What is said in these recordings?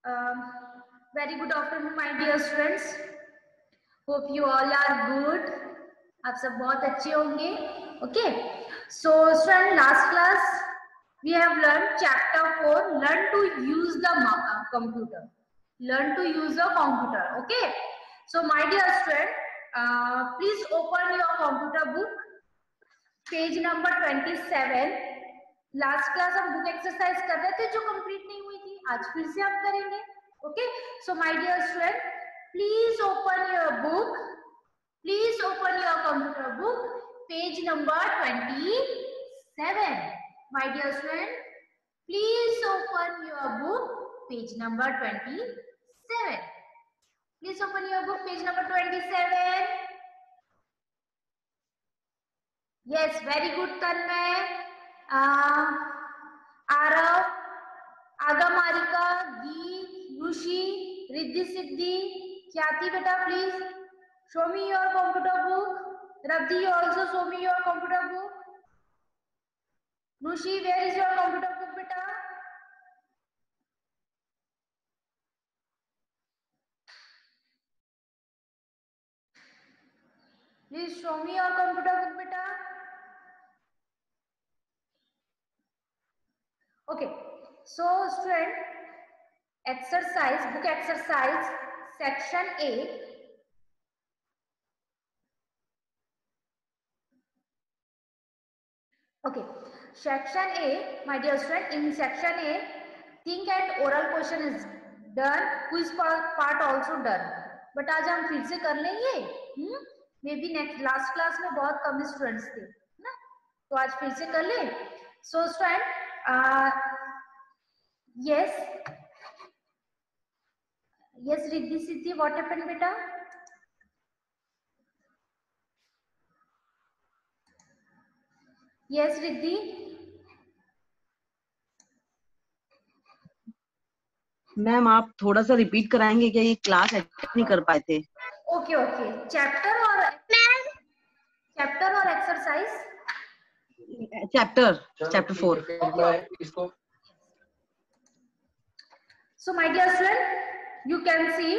Very good afternoon, my dear students. Hope you all are good. आप सब बहुत अच्छे होंगे. Okay. So, student, last class we have learned chapter 4. Learn to use the computer. Learn to use a computer. Okay. So, my dear student, please open your computer book. Page number 27. Last class हम book exercise कर रहे थे जो complete नहीं हुई थी. आज फिर से हम करेंगे. Okay. So my dear student, please open your book. Please open your computer book. Page number 27. My dear student, please open your book. Page number 27. Please open your book. Page number 27. Yes, very good Tanmay, Aarav, Agamarika, Geet, Rishi, Riddhi Siddhi, Khyati बेटा please show me your computer book. Rabdi, you also show me your computer book. Nushi, where is your computer book beta? Please show me your computer book beta. Okay, so student, exercise, book exercise, section A. Okay, section A, my dear student, in section A, think and oral question is done, quiz part also done. But आज हम फिर से कर लेंगे. May be next last class में बहुत कम students थे ना, तो आज फिर से कर ले. So student, yes, yes, Riddhi Siddhi, what happened beta? Yes, Riddhi. Ma'am आप थोड़ा सा रिपीट कराएंगे क्या? ये क्लास अटेंड नहीं कर पाए थे. Okay okay. चैप्टर और exercise. Chapter 4. So my dear student, you can see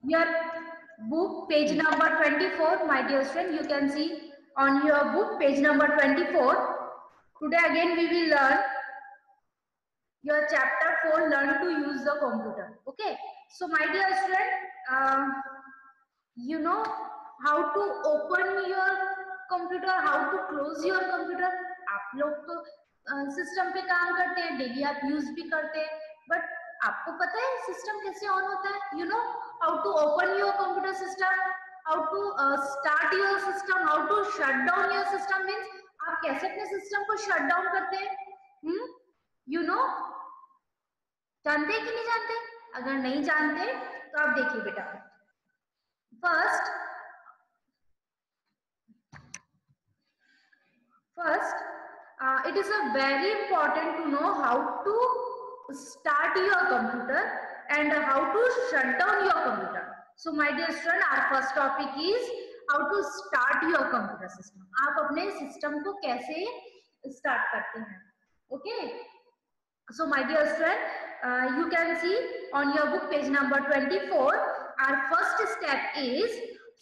your book page number 24. My dear student, you can see on your book page number 24. Today again we will learn your chapter 4, learn to use the computer. Okay. So my dear student, you know how to open your computer, how to close your computer. आप लोग तो system पे काम करते हैं, daily आप use भी करते हैं, बट आपको पता है सिस्टम कैसे ऑन होता है? You know how to open your computer system, how to start your system, how to shut down your system. Means आप कैसे अपने सिस्टम को शट डाउन करते हैं. यू नो, जानते हैं कि नहीं जानते? अगर नहीं जानते तो आप देखिए बेटा. First, it is a very important to know how to start your computer and how to shut down your computer. So my dear student, our first topic is how to start your computer system. आप अपने system को कैसे start करते हैं. Okay. So my dear student, you can see on your book page number 24. Our first step is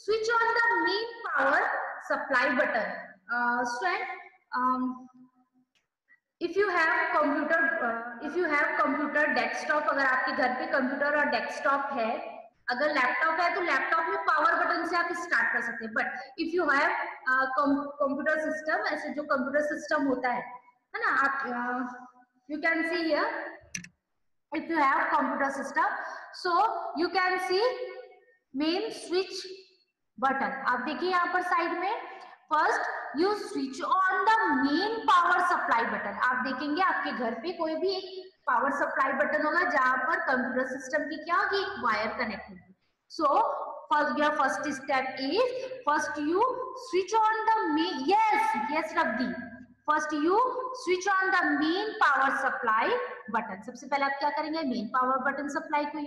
switch on the main power supply button. Student, if you have computer desktop, अगर आपके घर पे computer और desktop है, अगर laptop है तो laptop में पावर बटन से आप स्टार्ट कर सकते हैं. But if you have computer system, ऐसे जो कंप्यूटर सिस्टम होता है ना, आप you can see here, if you have computer system, so you can see main switch button. आप देखिए यहाँ पर साइड में, first you switch on the main power supply button. आप देखेंगे आपके घर पे कोई भी एक पावर सप्लाई बटन होगा जहां पर कंप्यूटर सिस्टम की क्या होगी, एक वायर कनेक्ट होगी. सो your first step is first you switch on the main. Yes Rabdi, first you switch on the main power supply button. सबसे पहले आप क्या करेंगे, मेन पावर बटन सप्लाई को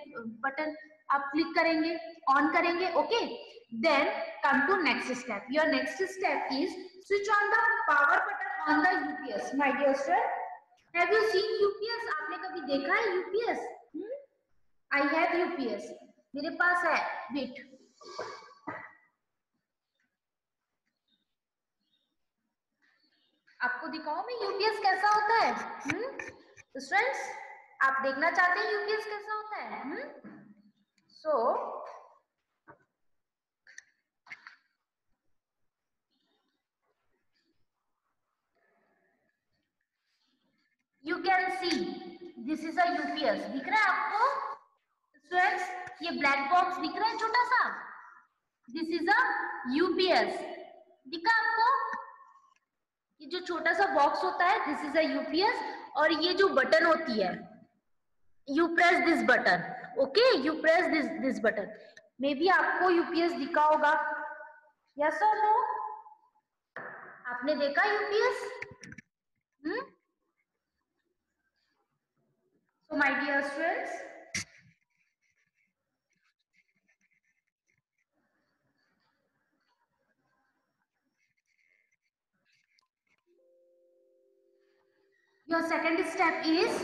बटन आप क्लिक करेंगे, ऑन करेंगे. Okay. Then come to next step. Your next step is switch on the power button on the UPS. My dear student, have you seen UPS? आपने कभी देखा है UPS? I have UPS, मेरे पास है। Wait, आपको दिखाऊं मैं यूपीएस कैसा होता है? स्टूडेंट्स, आप देखना चाहते हैं यूपीएस कैसा होता है? So you can see this is a UPS. दिख रहा है आपको स्टूडेंट्स? ये ब्लैक बॉक्स दिख रहा है छोटा सा, दिस इज अ यूपीएस। दिखा आपको? ये जो छोटा सा बॉक्स होता है दिस इज अ यूपीएस, और ये जो बटन होती है you press this button, okay, you press this button. May be आपको यूपीएस दिखा होगा, यस और नो? आपने देखा UPS? So my dear students, your second step is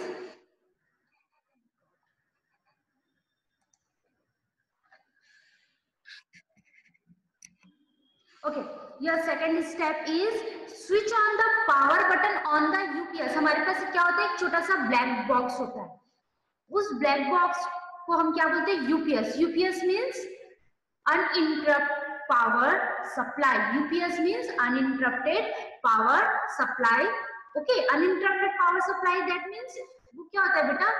okay. Your second step is switch on the power button on the UPS. हमारे पास क्या होता है? एक छोटा सा ब्लैक बॉक्स होता है, उस ब्लैक बॉक्स को हम क्या बोलते हैं? UPS. UPS means uninterrupted power supply. UPS means uninterrupted power supply. Okay, uninterrupted power supply, that means वो क्या होता है बेटा?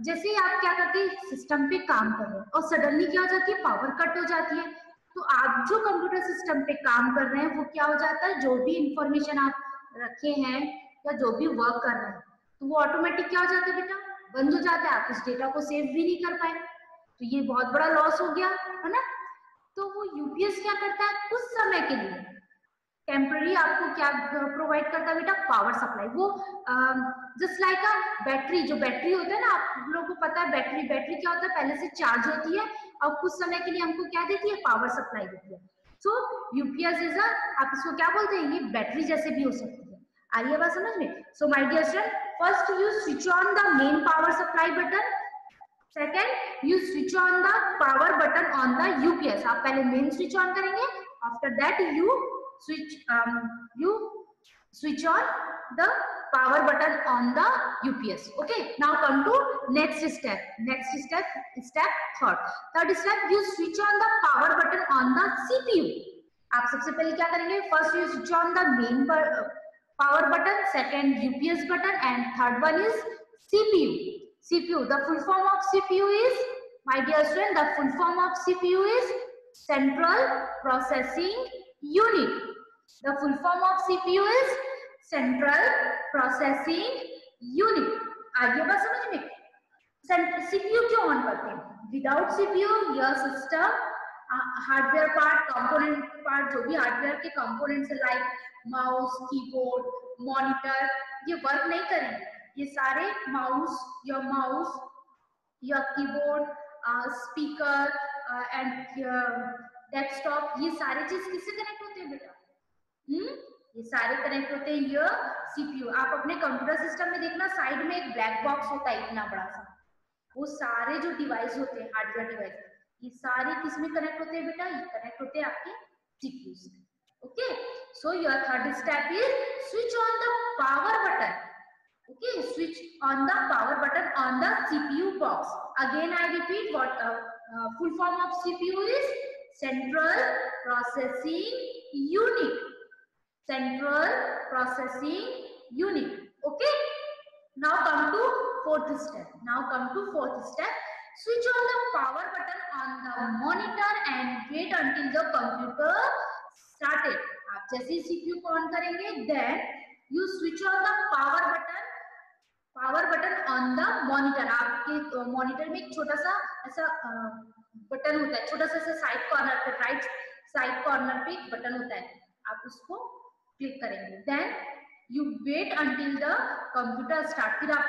जैसे ही आप क्या करते हैं, सिस्टम पे काम कर रहे हैं और सडनली क्या हो जाती है? पावर कट हो जाती है। तो आप जो कंप्यूटर सिस्टम पे काम कर रहे हैं वो क्या हो जाता है? जो भी इंफॉर्मेशन आप रखे हैं या जो भी वर्क कर रहे हैं तो वो ऑटोमेटिक क्या हो जाता है बेटा? बंद हो जाता है। आप उस डेटा को सेव भी नहीं कर पाए, तो ये बहुत बड़ा लॉस हो गया, है ना? तो वो यूपीएस क्या करता है? कुछ समय के लिए टेम्पररी आपको क्या प्रोवाइड करता है बेटा? Power supply. वो जस्ट लाइक अ बैटरी, जो बैटरी होता है ना, आप लोगों को पता है बैटरी क्या होता है? पहले से चार्ज होती है और कुछ समय के लिए हमको क्या देती है? पावर सप्लाई देती है। सो यूपीएस इज अ, आप इसको क्या बोलते हैं? ये बैटरी जैसे भी हो सकती है। आइए बात समझ में। So my dear student, first you switch on the main power supply button, second you switch on the power button on the UPS. आप पहले मेन स्विच ऑन करेंगे, after that you switch on the power button on the UPS. Okay, now come to next step. Step third step, you switch on the power button on the CPU. आप सबसे पहले क्या करेंगे? First you switch on the main power button, second UPS button, and third one is CPU. CPU, the full form of CPU is, my dear student, the full form of CPU is Central Processing Unit. The full form of CPU is Central Processing Unit. आगे बात समझ में? CPU क्यों on करते हैं? Without CPU यह system hardware part, component part, जो भी हार्डवेयर के components like mouse, keyboard, monitor, ये वर्क नहीं करेंगे। ये सारे mouse, your keyboard, speaker and desktop, ये सारे चीज किससे कनेक्ट होते हैं बेटा? ये सारे कनेक्ट होते हैं ये सीपीयू। आप अपने कंप्यूटर सिस्टम में देखना, साइड में एक ब्लैक बॉक्स होता है इतना बड़ा सा, वो सारे जो डिवाइस होते हैं, हार्डवेयर डिवाइस, ये सारे किस में कनेक्ट होते हैं बेटा? ये कनेक्ट होते हैं आपके सीपीयू से। Okay, so your third step is switch on the power button. Okay, switch on the power button on the CPU box. Again I repeat, what full form of CPU is Central Processing Unit. Central Processing Unit. Okay, now come to fourth step. Switch on the power button on the monitor and wait until the computer started. आप जैसे CPU को on करेंगे, then you switch on the power button on the monitor. आपके monitor में एक छोटा सा ऐसा बटन होता है, छोटा सा साइड कॉर्नर पे, राइट साइड कॉर्नर पे एक बटन होता है, आप उसको क्लिक करेंगे. Then you wait until the computer start. फिर आप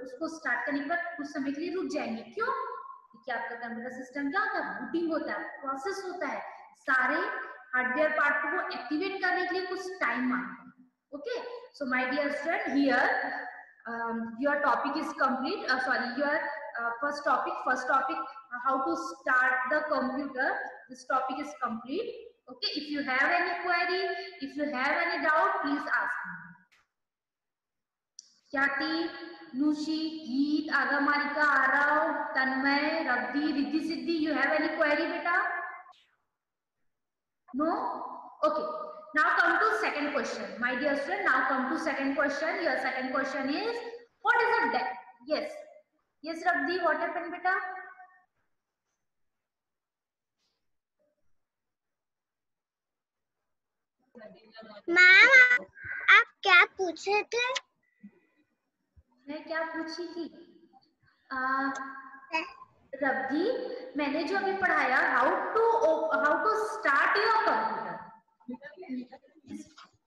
उसको स्टार्ट करने के बाद कुछ समय के लिए रुक जाएंगे. क्यों? क्योंकि आपका कंप्यूटर सिस्टम क्या होता है? बूटिंग होता है, प्रोसेस होता है, सारे हार्डवेयर पार्ट को एक्टिवेट करने के लिए कुछ टाइम मांगता है. Okay, so my dear student, here your topic is complete. Sorry, your first topic, how to start the computer. This topic is complete. Okay, if you have any query, if you have any doubt, please ask me. Kyati, Nushi, Geet, Agamarika, Arav, Tanmay, Rabdi, Riddhi Siddhi, you have any query, beta? No? Okay. Now come to second question. My dear student, now come to second question. Your second question is, what is a deck? Yes. Yes, Rabdi, what happened, beta? Ma'am आप क्या पूछे थे? मैं क्या पूछी थी? रब्दी, मैंने जो अभी पढ़ाया how to start your computer,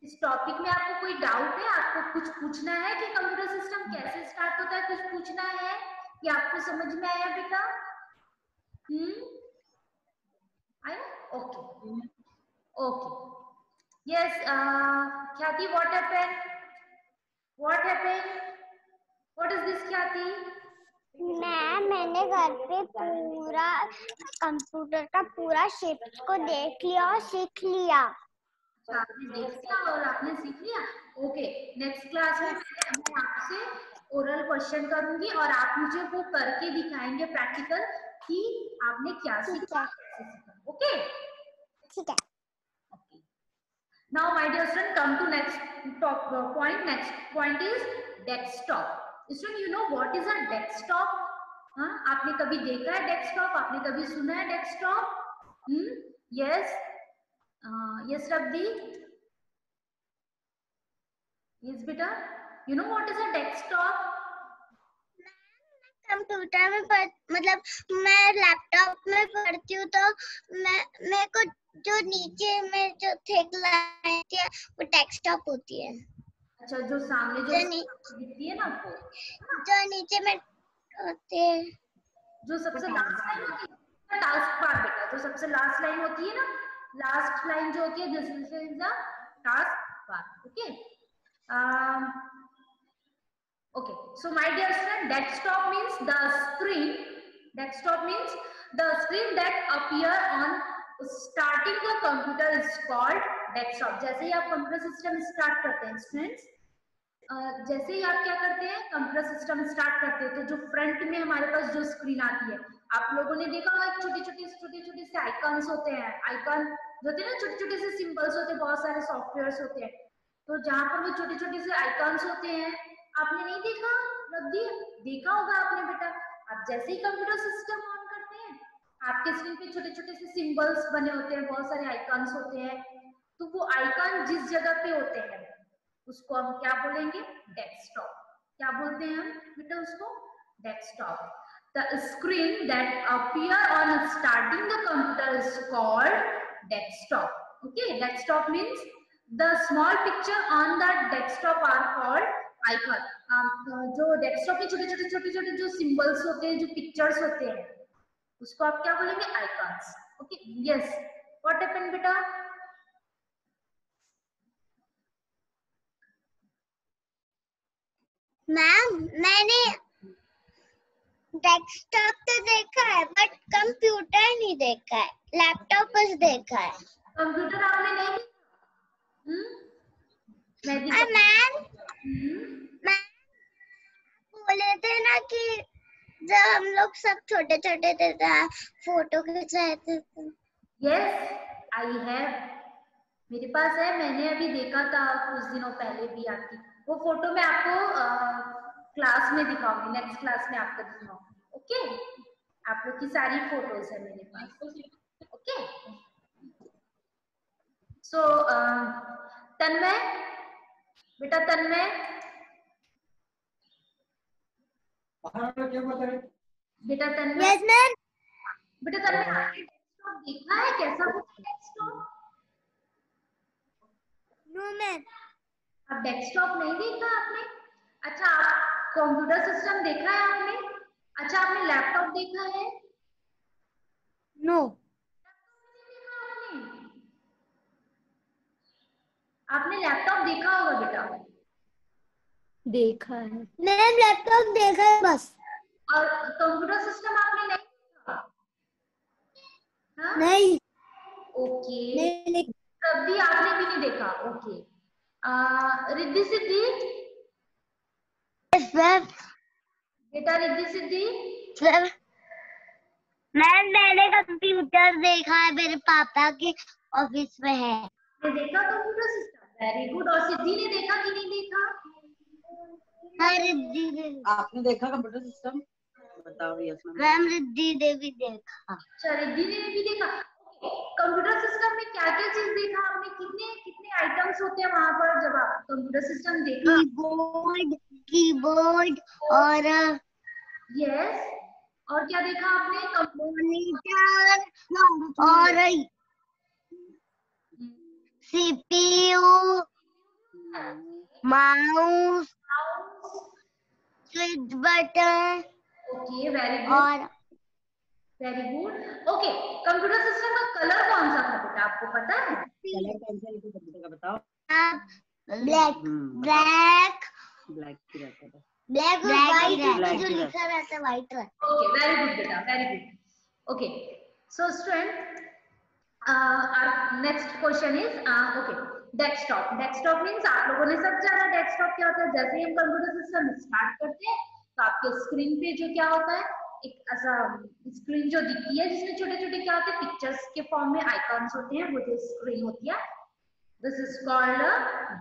इस टॉपिक में आपको कोई डाउट है? आपको कुछ पूछना है कि कंप्यूटर सिस्टम कैसे स्टार्ट होता है? कुछ पूछना है या आपको समझ में आया बेटा? आया? ओके ओके यस ख्याति, what happened? What is this ख्याति? मैंने घर पे पूरा कंप्यूटर का पूरा शेप्स को देख लिया और सीख लिया। आपने देख लिया और आपने सीख लिया। ओके, नेक्स्ट क्लास में मैं आपसे ओरल क्वेश्चन करूंगी और आप मुझे वो करके दिखाएंगे प्रैक्टिकल कि आपने क्या सीखा, कैसे सीखा। ओके ठीक है। Okay, now my dear student, come to next point. Next point is desktop. Student, you know what is a desktop? हाँ, आपने कभी देखा है डेस्कटॉप? आपने कभी सुना है desktop? Yes yes Rabdi, yes beta, you know what is a desktop? Computer में मतलब मैं लैपटॉप में पढ़ती हूँ तो मेरे को जो नीचे में जो थिक लाइन है वो डेस्कटॉप होती है। अच्छा, जो सामने जो दिखती है ना आपको, जो नीचे में होती है, जो सबसे लास्ट लाइन होती है, टास्क बार बेटा, जो सबसे लास्ट लाइन होती है ना, लास्ट लाइन जो होती है, this is the task bar. Okay okay, so my dear student, desktop means the screen that appear on starting the computer is called desktop। जैसे ही आप कंप्यूटर सिस्टम स्टार्ट करते हैं स्टूडेंट्स, जैसे ही आप क्या करते हैं, कंप्यूटर सिस्टम स्टार्ट करते हैं, तो जो फ्रंट में हमारे पास जो स्क्रीन आती है, आप लोगों ने देखा होगा छोटे-छोटे से आइकन्स होते हैं, आइकन जो होते हैं ना, छोटे-छोटे से सिंबल्स होते हैं, बहुत सारे सॉफ्टवेयर्स होते हैं, तो जहां पर वो छोटे-छोटे से आइकन्स होते हैं, आपने नहीं देखा? रब्दी, देखा होगा आपने बेटा। आप जैसे ही कंप्यूटर सिस्टम ऑन करते हैं, आपके स्क्रीन पे छोटे-छोटे से सिंबल्स बने होते हैं, बहुत सारे आइकन्स होते हैं, तो वो आइकन जिस जगह पे होते हैं उसको हम क्या बोलेंगे? डेस्कटॉप। क्या बोलते हैं हम बेटा उसको? Desktop. The screen that appear on starting the computer is called desktop. Okay, desktop means the small picture on the desktop are called icon। जो डेस्कटॉप में छोटे-छोटे जो सिंबल्स होते हैं, जो पिक्चर्स होते हैं, उसको आप क्या बोलेंगे? Icons. Okay, yes, what happened बेटा? मैम मैंने डेस्कटॉप तो देखा है बट कंप्यूटर नहीं देखा है, लैपटॉप बस देखा है। कंप्यूटर आपने नहीं देखा? मैम बोले थे ना कि जब हम लोग सब छोटे छोटे थे फोटो खिंचाए थे। यस, आई हैव, मेरे पास है, मैंने अभी देखा था कुछ दिनों पहले भी आपकी वो फोटो। मैं आपको क्लास में दिखाऊंगी, नेक्स्ट क्लास में आपको दिखाऊंगी। ओके, आप लोग की सारी फोटोज है मेरे पास। ओके, सो तन्मय बेटा, तन्मय बेटा, तन्मय यस मैम। बेटा, तन्मय आपने डेस्कटॉप देखा है? कैसा होता है डेस्कटॉप? No ma'am. आप डेस्कटॉप नहीं देखा आपने? अच्छा, आप कंप्यूटर सिस्टम देखा है आपने? अच्छा, आपने लैपटॉप देखा है? नो। आपने लैपटॉप देखा होगा बेटा? देखा है। मैंने लैपटॉप देखा है बस। और कंप्यूटर सिस्टम आपने नहीं देखा? हाँ? नहीं ओके। नहीं तभी आपने भी नहीं देखा। ओके। रिद्धि सिद्धि, बेटा रिद्धि सिद्धि, मैंने कंप्यूटर देखा है, मेरे पापा के ऑफिस में है। ने देखा कंप्यूटर सिस्टम? Very good. और सिद्धि ने देखा कि नहीं देखा? हाँ रिद्धि ने। आपने देखा कंप्यूटर सिस्टम? बताओ यस मैम रिद्धि ने भी देखा। अच्छा, रिद्धि ने भी देखा। कंप्यूटर सिस्टम में क्या क्या चीज देखा आपने? कितने कितने आइटम्स होते हैं वहां पर जब आप कंप्यूटर सिस्टम देखा? कीबोर्ड और यस। और क्या देखा आपने? मॉनिटर और CPU, mouse, switch button. Okay, very good, और very good. Okay, computer system का कलर कौन सा था बेटा, आपको पता है? कलर कौन सा है कंप्यूटर का बताओ? ब्लैक ब्लैक ब्लैक ही रहता था। ब्लैक व्हाइट जो लिखा रहता है व्हाइट रहता है। ओके, वेरी गुड बेटा, very good. Okay, so student, our next question is okay, desktop. Desktop means आप लोगों ने सब जाना डेस्कटॉप क्या होता है। जैसे ही हम कंप्यूटर सिस्टम स्टार्ट करते हैं तो आपके स्क्रीन पे जो क्या होता है, एक ऐसा स्क्रीन जो दिखती है जिसमें छोटे छोटे क्या होते हैं, पिक्चर्स के फॉर्म में आइकॉन्स होते हैं, वो जो स्क्रीन होती है, this is called a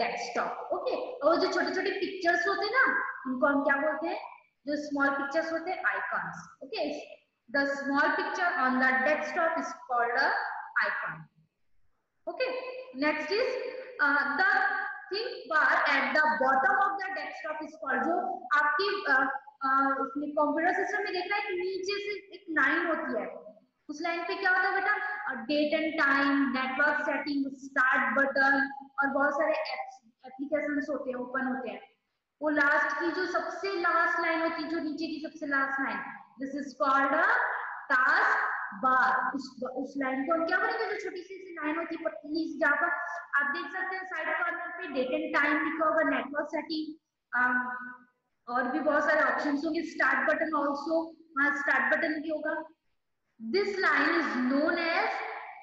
desktop. Okay, और जो छोटे छोटे पिक्चर्स होते हैं ना, उनको हम क्या बोलते हैं, जो स्मॉल पिक्चर्स होते हैं, icons. Okay, the small picture on the desktop is called a icon. Okay, next is the thin bar at the bottom of the desktop is called, जो आपकी उसमें कंप्यूटर सिस्टम में देखना है, नीचे से एक लाइन होती है, उस लाइन पे क्या होता है बेटा, date and time, network setting, start button और बहुत सारे एप्लीकेशंस होते हैं, ओपन होते हैं। वो लास्ट की जो सबसे लास्ट लाइन होती है, जो नीचे की सबसे last line, this is called a task bar. उस लाइन को हम क्या बोलेंगे, जो छोटी सी लाइन होती है पतली सी, जहाँ पर आप देख सकते हैं साइड कॉर्नर पे डेट एंड टाइम लिखा होगा, नेटवर्क सेटिंग और भी बहुत सारे ऑप्शंस होंगे, स्टार्ट बटन ऑल्सो, वहाँ स्टार्ट बटन भी होगा। This line is known as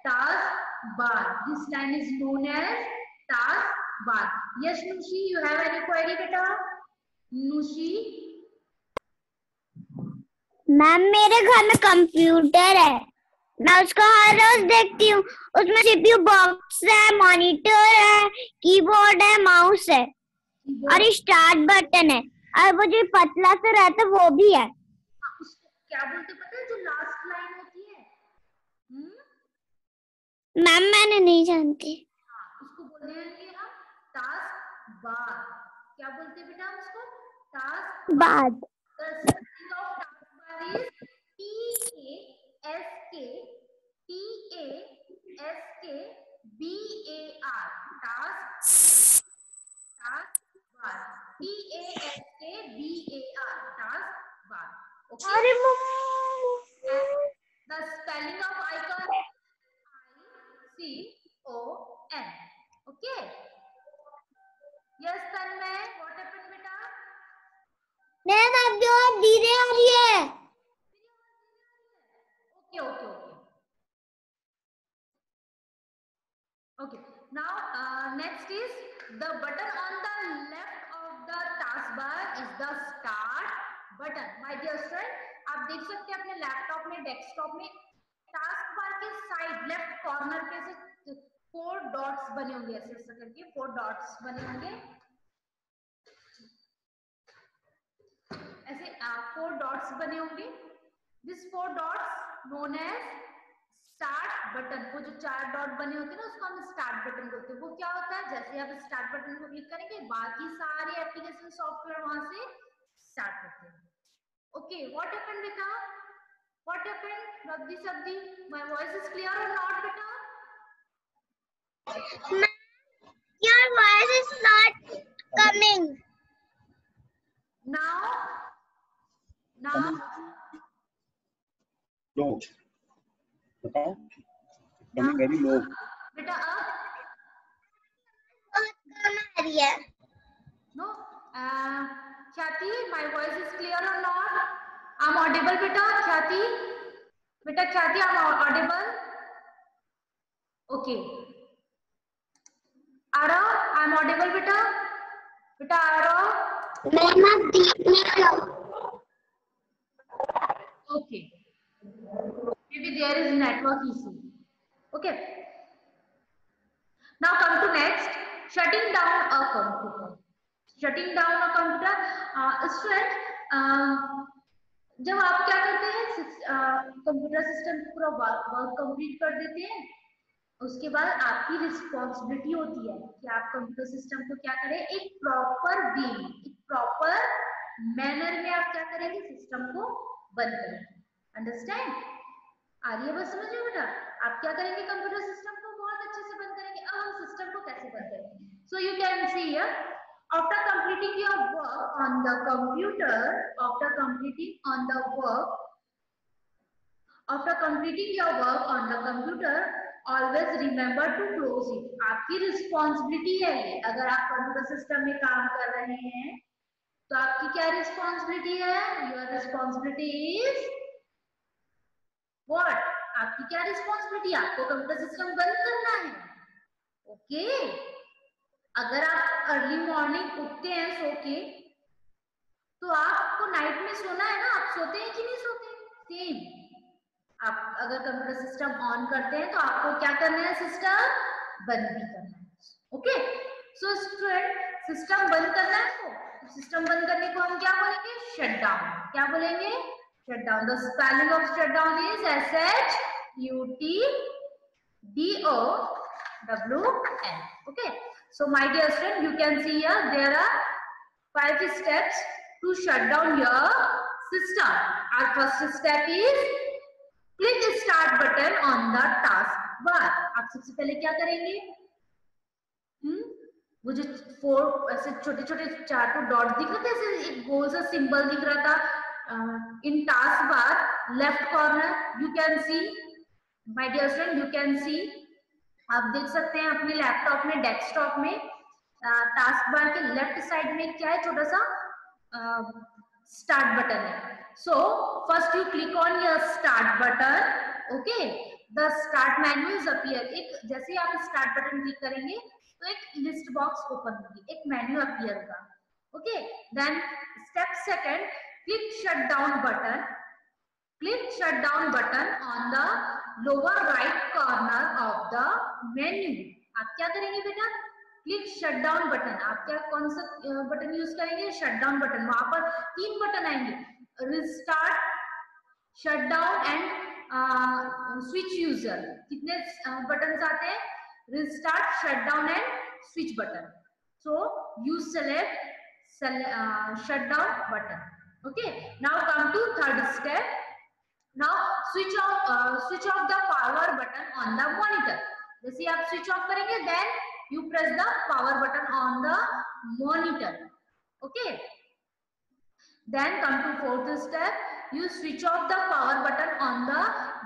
taskbar. This line is known as taskbar. Yes Nushi, you have any query बेटा? नुशी, मैम मेरे घर में कंप्यूटर है, मैं उसको हर रोज देखती हूँ। उसमें सीपीयू बॉक्स है, मॉनिटर है, कीबोर्ड है, माउस है और स्टार्ट बटन है, और वो जो पतला सा रहता है वो भी है। उसको क्या बोलते पता है, जो लास्ट लाइन होती है? मैम मैंने नहीं जानती। उसको बोलते हैं हम टास्क बार। क्या बोलते हैं बेटा उसको? टास्क बाद। The spelling of taskbar is T-A-S-K-B-A-R. Taskbar. T-A-S-K-B-A-R. Taskbar. Okay. And the spelling of icon is I-C-O-N. Okay. Yes, Tanmay. What happened, beta? Ma'am आपकी आवाज धीरे आ रही है। Okay, okay, okay. Okay. Now, next is the button on the left of the taskbar is the start button. My dear friend, आप देख सकते हैं अपने लैपटॉप में, डेस्कटॉप में, टास्कबार के साइड लेफ्ट कॉर्नर पे से 4 डॉट्स बने होंगे, ऐसे ऐसे करके 4 डॉट्स बने होंगे, ऐसे 4 डॉट्स बने होंगे। This 4 dots known as start button. वो जो 4 डॉट बने होते हैं ना, उसको हम स्टार्ट बटन बोलते हैं। वो क्या होता है, जैसे आप स्टार्ट बटन को क्लिक करेंगे, बाकी सारे एप्लीकेशन सॉफ्टवेयर वहां से स्टार्ट होते हैं। ओके, व्हाट हैपेंड बेटा? व्हाट हैपेंड रब्दी सब्दी? माय वॉइस इज क्लियर और नॉट बेटा? Your voice is not coming. Now low. बताओ, coming very low. बेटा अब बहुत कम आ रही है। नो, ख्याति, my voice is clear or not? I'm audible beta, ख्याति? Beta ख्याति, I'm audible? Okay. Arav, I'm audible beta? Beta Arav? Ma'am आप बीच में क्यों? Okay. Maybe there is network issue. Okay. Now come to next, shutting down a computer. Shutting down a computer. Student, जब आप क्या करते हैं, computer system पूरा work complete कर देते हैं, उसके बाद आपकी रिस्पॉन्सिबिलिटी होती है कि आप कंप्यूटर सिस्टम को क्या करें, एक प्रॉपर वे, एक प्रॉपर मैनर में आप क्या करेंगे, सिस्टम को बंद करेंगे। अंडरस्टैंड? आ रही है बस समझ में बेटा? आप क्या करेंगे, कंप्यूटर सिस्टम को बहुत अच्छे से बंद करेंगे। अब हम सिस्टम को कैसे बंद करेंगे? So you can see here, after completing your work on the computer, after completing your work on the computer, always remember to close it. आपकी रिस्पॉन्सिबिलिटी है ये। अगर आप कंप्यूटर सिस्टम में काम कर रहे हैं तो आपकी क्या रिस्पॉन्सिबिलिटी है? Your responsibility is what? आपकी क्या रिस्पॉन्सिबिलिटी? आपको कंप्यूटर सिस्टम बंद करना है। ओके, अगर आप अर्ली मॉर्निंग उठते हैं सो के, तो आपको नाइट में सोना है ना, आप सोते हैं कि नहीं सोते? सेम, आप अगर कंप्यूटर सिस्टम ऑन करते हैं तो आपको क्या करना है, सिस्टम बंद भी करना है। ओके, सो स्टूडेंट, सिस्टम बंद करना है तो सिस्टम बंद करने को हम क्या बोलेंगे? Shut down. क्या बोलेंगे? Shut down. The spelling of shut down is SHUTDOWN. Okay, so my dear student, you can see here there are 5 steps to shut down your system. Our first step is click start button on the taskbar. आप सबसे पहले क्या करेंगे? वो जो 4 ऐसे छोटे छोटे 4 डॉट दिख रहे थे, ऐसे एक गोल सा सिंबल दिख रहा था in taskbar left corner, you can see my dear student, you can see, आप देख सकते हैं अपने लैपटॉप में, डेस्कटॉप में टास्क बार के लेफ्ट साइड में क्या है, छोटा सा स्टार्ट बटन है। So first you click on your start button. Okay, the start menu is appear. एक जैसे ही आप स्टार्ट बटन क्लिक करेंगे तो एक लिस्ट बॉक्स ओपन होगी, एक मेन्यू अपीयर होगा। Okay, then step second, click shut down button. Click shut down button on the lower right corner of the menu. आप क्या करेंगे बेटा? Click shut down button. आप क्या, कौन सा बटन यूज करेंगे? Shut down button. वहां पर 3 बटन आएंगे, restart, shut down and switch user. कितने बटन आते हैं? Restart, shut down and switch button. So you select shut down button. Okay, now come to third step. Now switch off the power button on the monitor. जैसे आप switch off करेंगे, then you press the power button on the monitor. Okay, then come to fourth step, you switch off the power button on the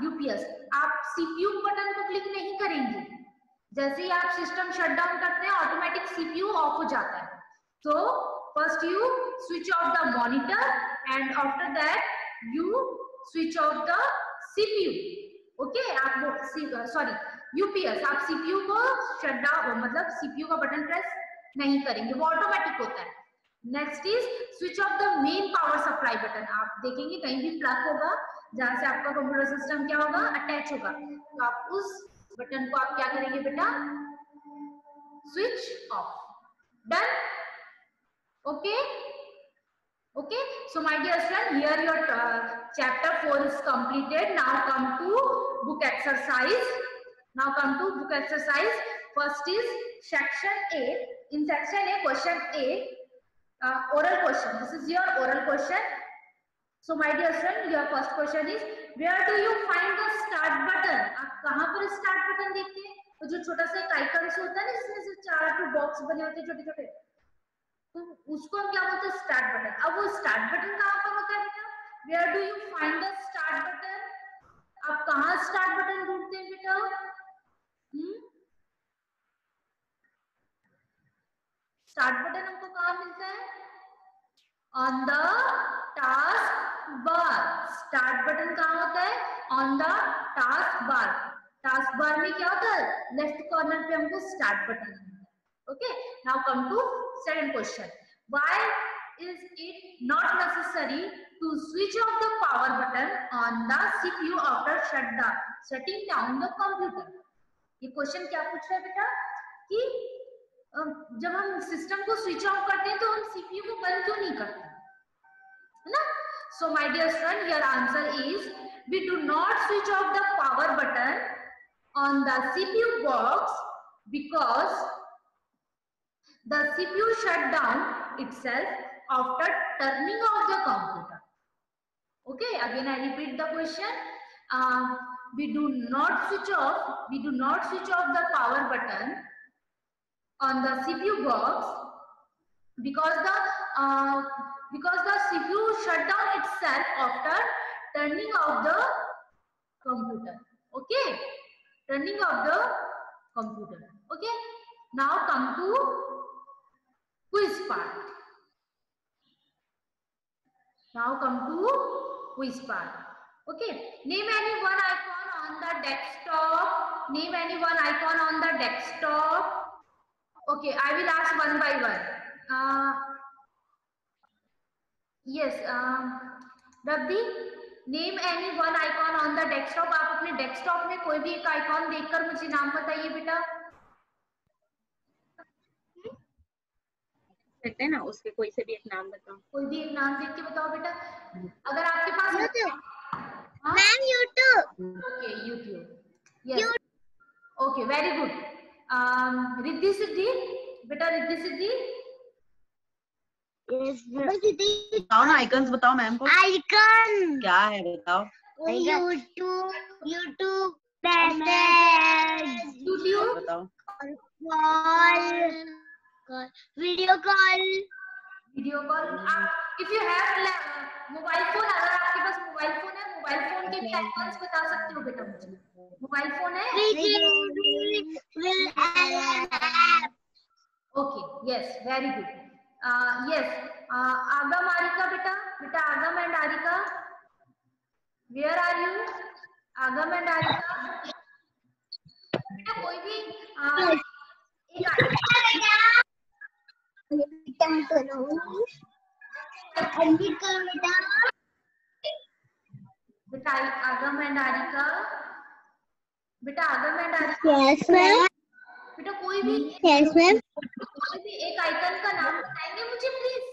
UPS. आप CPU button को click नहीं करेंगे। जैसे ही आप system shut down करते हैं, automatic CPU of हो जाता है। So first you switch off the monitor and after that you switch off the CPU. Okay, आप सॉरी UPS, आप CPU को शट डाउन, मतलब CPU का बटन प्रेस नहीं करेंगे, वो ऑटोमेटिक होता है। Next is switch off the main power supply button. आप देखेंगे कहीं भी प्लग होगा जहां से आपका कंप्यूटर सिस्टम क्या होगा, अटैच होगा, तो आप उस बटन को आप क्या करेंगे बेटा? Switch off. Done? Okay, okay, so my dear student, here your chapter 4 is completed. Now come to book exercise. First is section A. In section A, question A, oral question. This is your oral question. So my dear student, your first question is, where do you find the start button? आप कहाँ पर start button देखते हैं? तो जो छोटा सा एक आइकन से होता है ना, इसमें से 4 बॉक्स बने होते हैं छोटे छोटे, तो उसको हम क्या बोलते हैं? Start button. अब वो स्टार्ट बटन कहाँ पर होता है बेटा? Where do you find the start button? आप कहाँ स्टार्ट बटन ढूंढते हैं बेटा? स्टार्ट बटन हमको कहाँ मिलता है? On the task bar. Start button कहाँ होता है? On the task bar. Task bar में क्या होता है? लेफ्ट कॉर्नर पे हमको स्टार्ट बटन है। Okay, now come to second question. Why is it not necessary to switch off the power button on the CPU after shutting down the computer? ये question क्या पूछ रहा है बेटा कि जब हम सिस्टम को स्विच ऑफ करते हैं तो हम सीपीयू को बंद क्यों नहीं करते, है ना? So my dear student, your answer is we do not switch off the power button on the CPU box because the CPU shut down itself after turning off the computer. Okay, again I repeat the question. We do not switch off the power button on the CPU box because the CPU shut down itself after turning off the computer. Okay, turning off the computer. Okay, now come to quiz part. Now come to quiz part. Okay, name any one icon on the desktop. Name any one icon on the desktop. Okay, I will ask one by one. Yes, Rabbi, name any one icon on the desktop. आप अपने desktop में कोई भी एक icon देखकर मुझे नाम बताइए बेटा। कहते हैं ना, उसके कोई से भी एक नाम बताओ। कोई भी एक नाम देख के बताओ बेटा। अगर आपके पास ma'am YouTube. Okay, YouTube. Yes, okay, very good. Riddhi Siddhi बेटा, रिद्धि सिद्धि। बताओ ना, आइकन्स बताओ मैम को। आइकन क्या है बताओ। यूट्यूब, यूट्यूब, यूट्यूब बताओ। Call, video call. Video call. If you have mobile phone, अगर आपके पास मोबाइल फोन है, मोबाइल फोन के भी आइकॉन्स बता सकते हो बेटा मुझे। मोबाइल फोन है? Okay, yes, very good. Yes, आगम आरिका बेटा, बेटा आगम and Arika, where are you? आगम एंड आरिका बेटा, कोई भी एक बेटा आगम एंड आरिका, बेटा आगम एंड आरिका, यस मैम, बेटा कोई भी यस मैम, कोई भी एक आइकन का नाम बताएंगे मुझे प्लीज?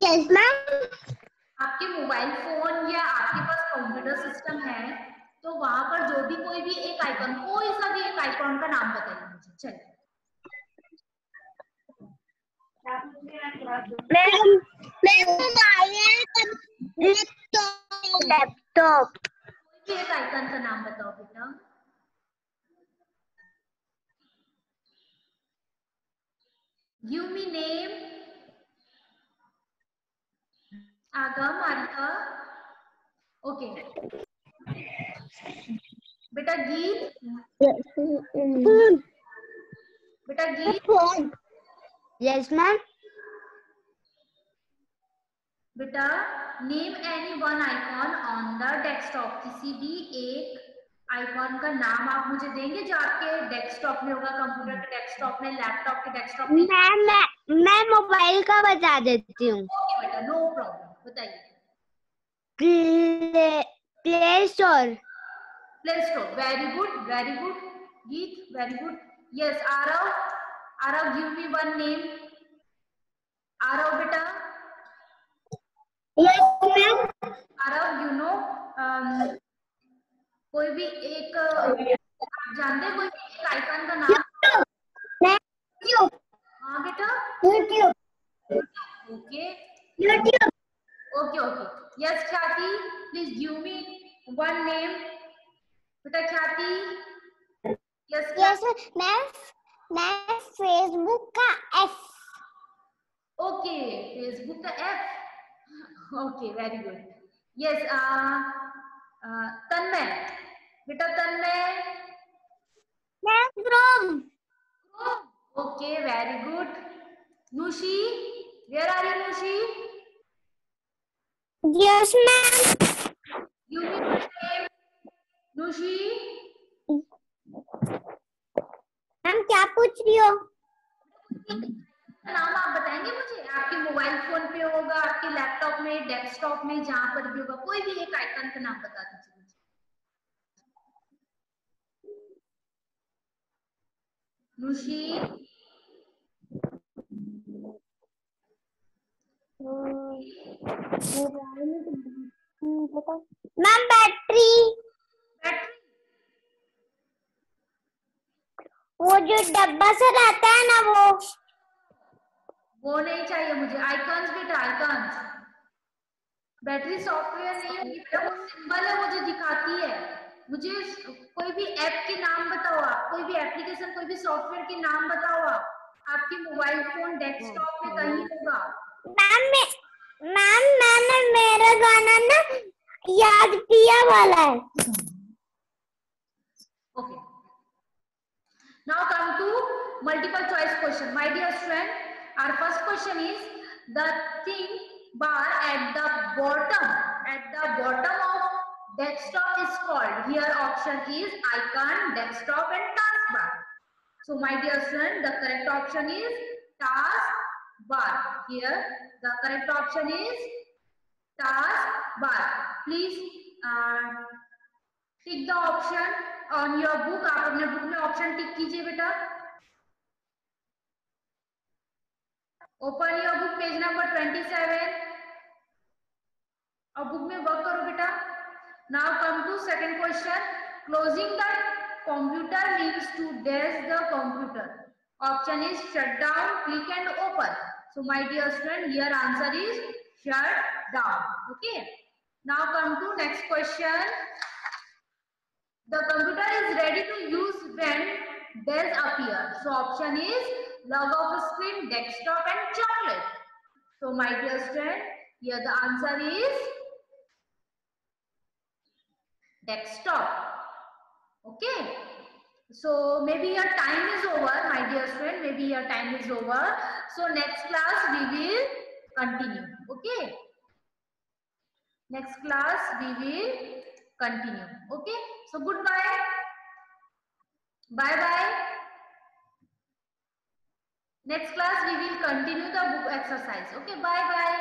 Yes ma'am. आपके मोबाइल फोन या आपके पास कंप्यूटर सिस्टम है तो वहां पर जो भी कोई भी एक आइकन, कोई सा भी एक आइकॉन का नाम बताइए मुझे। चलिए लैपटॉप। कोई भी एक आइकन का नाम बताओ बेटा। Give me name. Agamarika, okay. बेटा गीत, बेटा गीत। Yes ma'am. बेटा name any one icon on the desktop. किसी भी एक आइकॉन का नाम आप मुझे देंगे जो आपके डेस्कटॉप में होगा, कंप्यूटर के डेस्कटॉप में, लैपटॉप के डेस्कटॉप में। मैं मोबाइल का बता देती हूँ। ओके बेटा, नो प्रॉब्लम, बताइए। Play store. Play store, very good, very good. Geet, very good. Yes, Aarav, Aarav give me one name. Aarav बेटा, आरव यू नो कोई भी एक आप जानते हैं कोई भी एक आइकन का नाम? हाँ बेटा, okay okay okay. Yes Khyati, please give me one name. बेटा ख्याति। यस मैं फेसबुक का एफ। ओके, फेसबुक का F. Okay, very good. Yes, Tanmay बेटा, Tanmay. Chrome. Okay, very good. Nushi, where are you, Nushi? Yes, ma'am. Give me your name. Nushi, ma'am क्या पूछ रही हो? नाम आप बताएंगे मुझे? आपके मोबाइल फोन पे होगा, आपके लैपटॉप में, डेस्कटॉप में, जहां पर भी होगा, कोई भी एक आइकन का नाम बता दीजिए मुझे। नुशी, मैम बैटरी, बैटरी, वो जो डब्बा सा रहता है ना वो नहीं चाहिए मुझे। आइकन्स बेटा, आइकन्स। बैटरी सॉफ्टवेयर नहीं होगी बेटा, वो सिंबल है, वो जो दिखाती है। मुझे कोई भी ऐप के नाम बताओ आप, कोई भी एप्लीकेशन, कोई भी सॉफ्टवेयर के नाम बताओ आप। आपके मोबाइल फोन, डेस्कटॉप में कहीं होगा। मैम मैंने मेरा गाना ना याद किया वाला है। Okay. Now come to multiple choice question. My dear friend, our first question is the thing bar at the bottom of desktop is called. Here option is icon, desktop and taskbar. So my dear friend, the correct option is taskbar. Here the correct option is taskbar. Please tick the option on your book. आप अपने book में option tick कीजिए बेटा। Open your book, page number 27 और book में work करो बेटा। Now come to second question. Closing the computer means to dash the computer. Option is shut down, click and open. So my dear student, here answer is shut down. Okay, now come to next question. The computer is ready to use when dash appear. So option is log off screen, desktop and chocolate. So my dear student, here the answer is desktop. Okay. So maybe your time is over, my dear student. Maybe your time is over. So next class we will continue. Okay. Next class we will continue. Okay. So goodbye. Bye bye. Next class we will continue the book exercise. Okay, bye bye.